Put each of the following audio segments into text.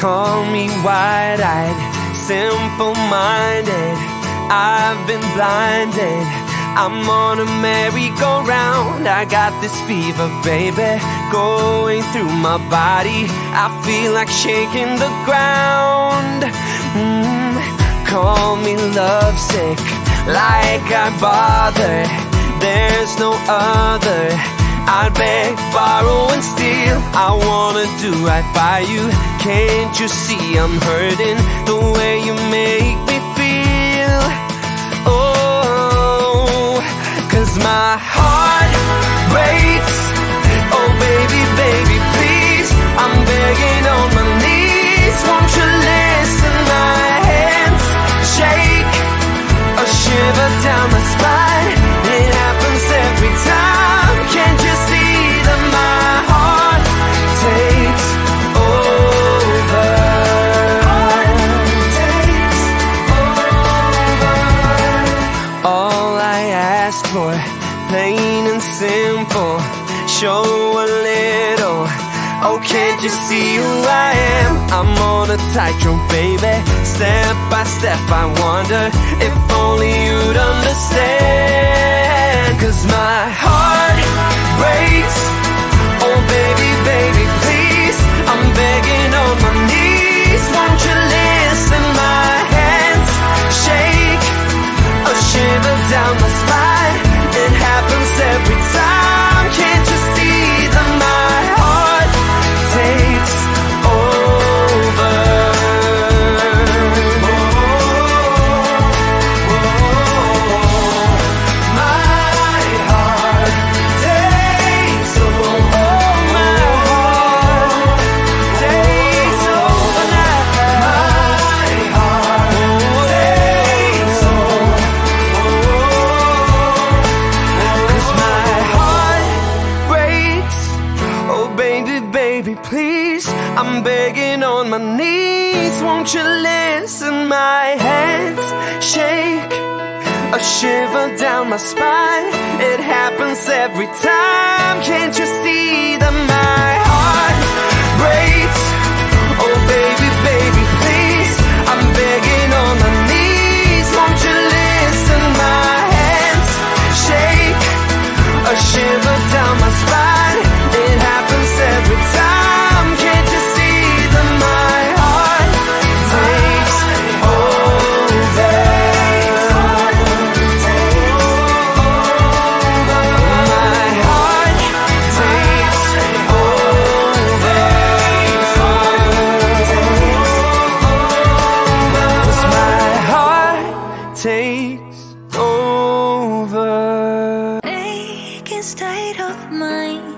Call me wide-eyed, simple-minded. I've been blinded. I'm on a merry-go-round. I got this fever, baby, going through my body. I feel like shaking the ground. Call me lovesick, like I bother. There's no other. I'd beg, borrow, and steal. I wanna do right by you. Can't you see I'm hurting the way you make me feel? Oh, 'cause my heart breaks. Oh baby, baby, please, I'm begging on my knees. Won't you listen? My hands shake, a shiver down my spine. It happens every time. Can't you see that my heart takes over? Takes over. All I ask for, plain and simple, show a little. Oh, can't you see who I am? I'm on a tightrope, baby. Step by step, I wonder if only you'd understand. 'Cause my heart breaks. Oh, baby, baby, please, I'm begging on my knees. Won't you listen? My hands shake, a shiver down my spine. It happens every time. Can't you see that my heart takes over? Please, I'm begging on my knees. Won't you listen? My hands shake, a shiver down my spine. It happens every time. Can't you see that my heart breaks? Oh baby, baby, please, I'm begging on my knees. Won't you listen? My hands shake, a shiver down my spine. It happens every time. Can't you see that my heart takes over? My heart takes over. 'Cause my heart takes over. Aching state of mind,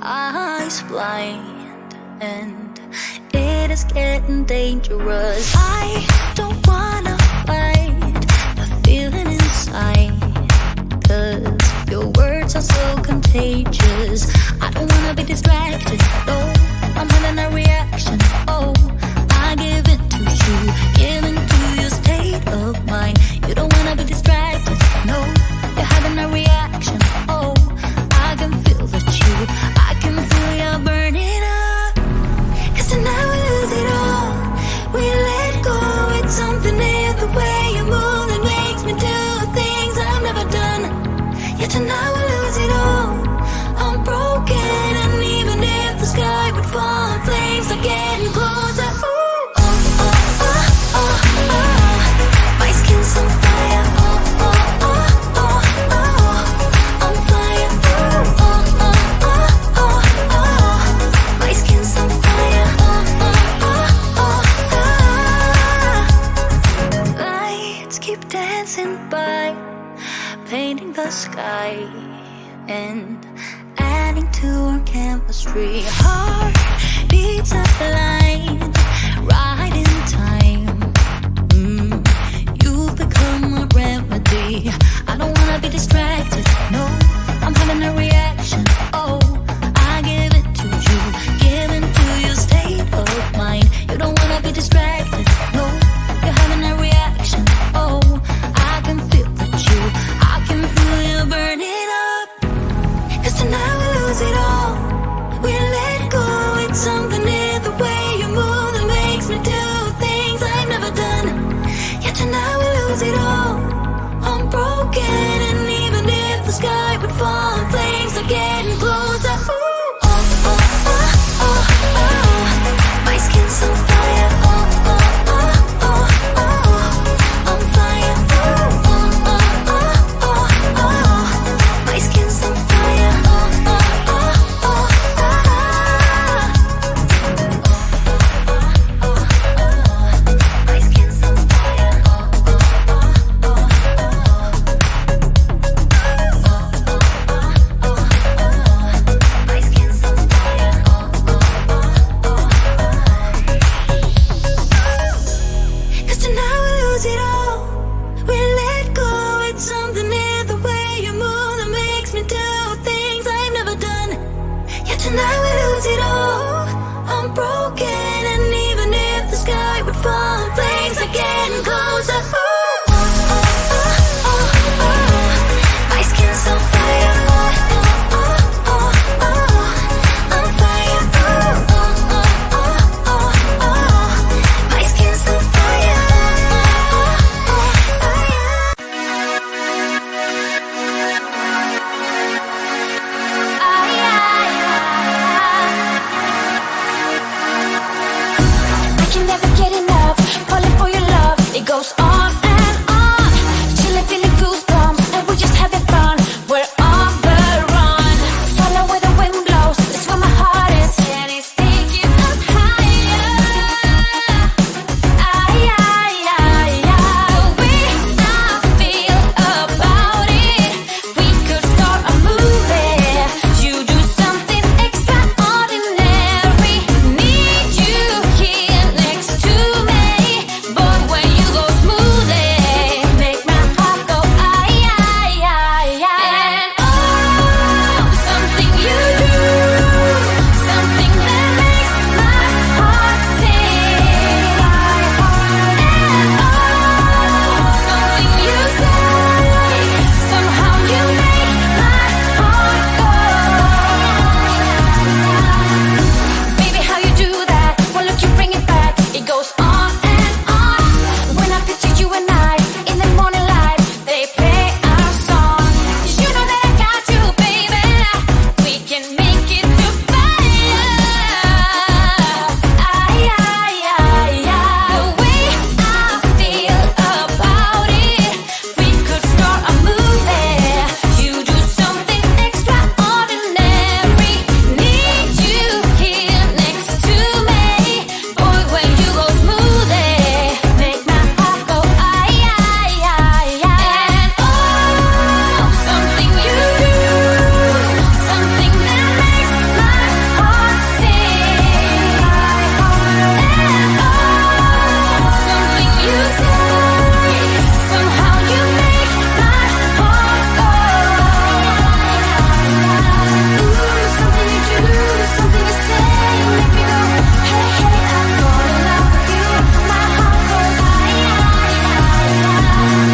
eyes blind, and it is getting dangerous. I don't wanna fight the feeling inside, 'cause your words are so contagious. I don't wanna be distracted, no, I'm having a reaction. Oh, I give in to you, give in to your state of mind. You don't wanna be distracted, no, you're having a reaction. Oh, I can feel that you, I can feel you burning up. 'Cause tonight we lose it all. We let go. It's something in the way you move that makes me do things I've never done. Yeah, tonight we lose it all. I'm broken, and even if the sky would fall, flames are getting closer. Ooh, oh, oh, oh, oh, oh. My skin's on fire. Oh, oh, oh, oh, oh. On fire. Ooh, oh, oh, oh, oh, oh. My skin's on fire. Oh, oh, oh, oh, oh. Lights keep dancing by, painting the sky and adding to our chemistry. Heart beats up line, right in time. You've become a remedy. I don't wanna be distracted, no, I'm having a reaction. Oh, I give it to you, give in to your state of mind. You don't wanna be distracted, no, you're having a reaction. Oh, I can feel that you, I can feel you burning up. 'Cause tonight we lose it all. We let go. It's something in the way you move that makes sky would fall and flames are getting closer. Ooh. Oh, oh, oh, oh, oh. My skin's on fire. Oh, oh, oh, oh, oh. On fire. Oh, oh, oh, oh, oh, oh. My skin's on fire. Oh, oh, oh, oh, oh. My skin's on fire. My skin's on fire. Cause tonight we lose it all. We let go, it's something in the way you move that makes me do things I've never done. Yeah, tonight we lose it all. I'm broken, and even if the sky would fall and flames are getting closer. Ooh. Oh, oh, oh, oh. My skin's on fire. Oh, oh, oh, oh. On fire. Oh, oh, oh, oh, oh, oh. My skin's on fire. Oh, oh, oh, I can never get enough, calling for your love. It goes on and on. Chilling, feeling goosebumps, and we're just having fun. We're on the run. Follow where the wind blows. That's where my heart is, and it's taking us higher. The way I feel about it, we could start a movie. You do something extraordinary. Need you here next to me. Boy, when you go smoothly, make my heart go and oh, something you do, something that makes my heart sing. And oh, something you say, somehow you make my heart go. Baby, how you do that? Well, look, you bring it back. It goes on and on. When I picture you and I in the morning light, they play our song. You know that I got you, baby. We can make it to fire. The way I feel about it, we could start a movie. You do something extraordinary. Need you here next to me. Boy, when you go smoothly, make my heart go and oh, something you do, something that makes my heart sing. And oh, something you say, somehow you make my heart go. Ooh, something you do, something you say, make me go hey, hey, I fall in love with you. My heart goes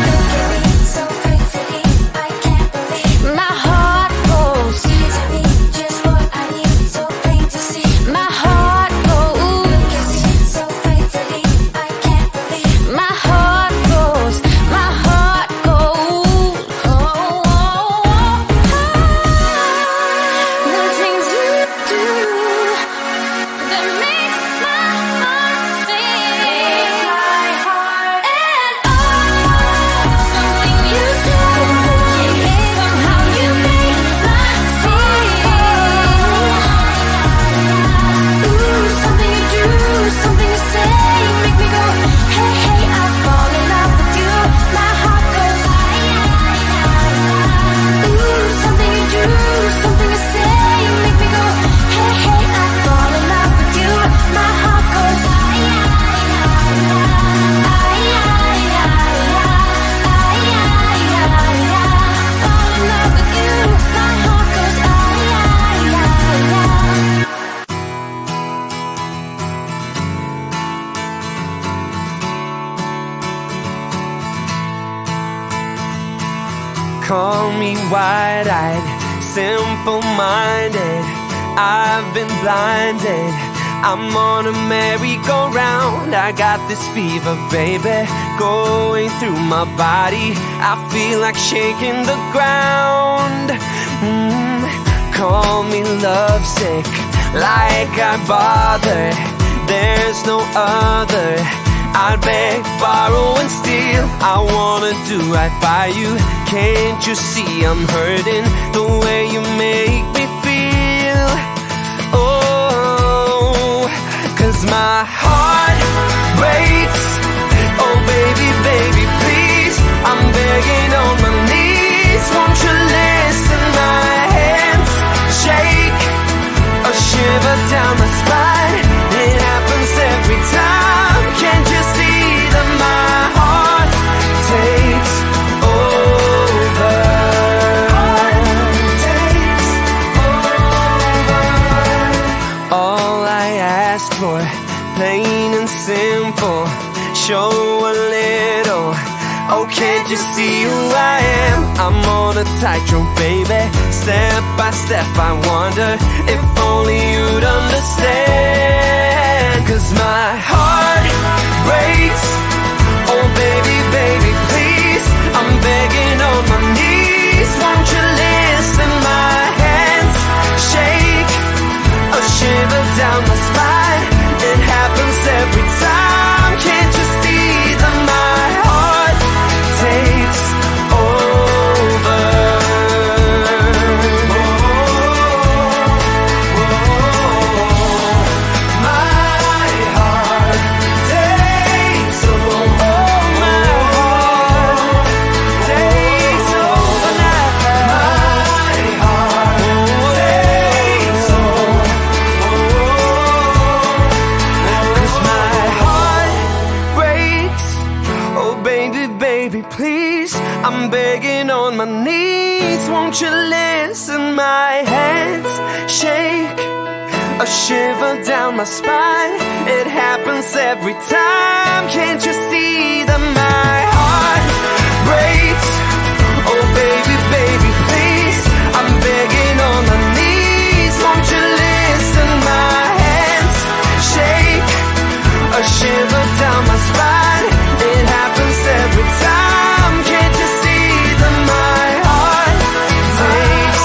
look at me so faithfully, I can't believe. My heart goes to me, just what I need, so plain to see. My heart goes, look at me so faithfully, I can't believe. My heart goes, my heart goes. Oh, oh, oh, the things you do that makes my heart sing. And oh, something you say, somehow you make my sing. Ooh, something you do, something you say, make me go hey, hey, I fall in love with you. My heart goes ooh, something you do, something you say, make me go hey, hey, I fall in love with you. My heart goes fall in love with you. My heart goes Call me wide-eyed, simple-minded. I've been blinded. I'm on a merry-go-round. I got this fever, baby. going through my body. I feel like shaking the ground. Call me lovesick, like I bother. There's no other. I'd beg, borrow and steal. I wanna do right by you. Can't you see I'm hurting the way you make me feel? Oh, 'cause my heart breaks. Oh baby, baby, please, I'm begging on my knees. Won't you listen? My hands shake, a shiver down my spine. It happens every time. Can't you see that my heart takes over? Takes over. All I ask for, plain and simple, show a little. Oh, can't you see who I am? I'm on a tightrope, baby. Step by step, I wonder if only you'd understand. 'Cause my heart breaks. Oh, baby, baby, please, I'm begging on my knees. Won't you listen? My hands shake, a shiver down my spine. It happens every time. Can't you see that my heart takes over? Please, I'm begging on my knees. Won't you listen? My hands shake, a shiver down my spine. It happens every time. Can't you see that my heart breaks? Oh baby, baby, please, I'm begging on my knees. Won't you listen? My hands shake, a shiver down my spine. It happens every time. Can't you see that my heart takes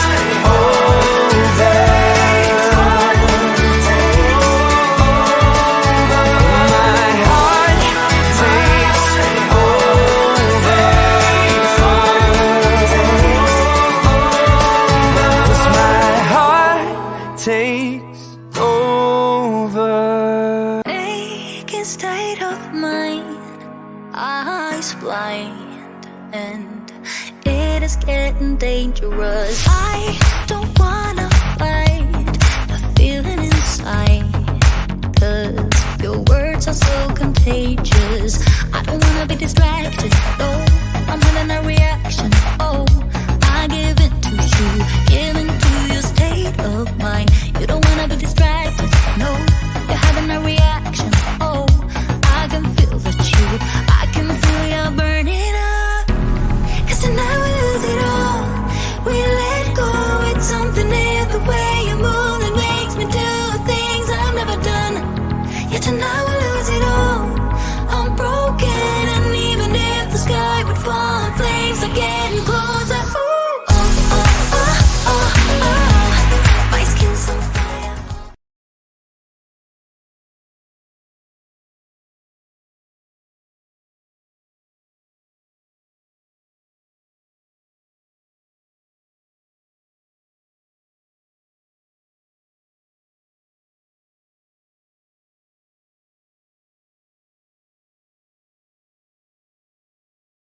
over? My heart takes over. 'Cause my heart takes over. Aching state of mind, eyes blind, and it is getting dangerous. I don't wanna fight the feeling inside, 'cause your words are so contagious. I don't wanna be distracted, no, I'm having a reaction.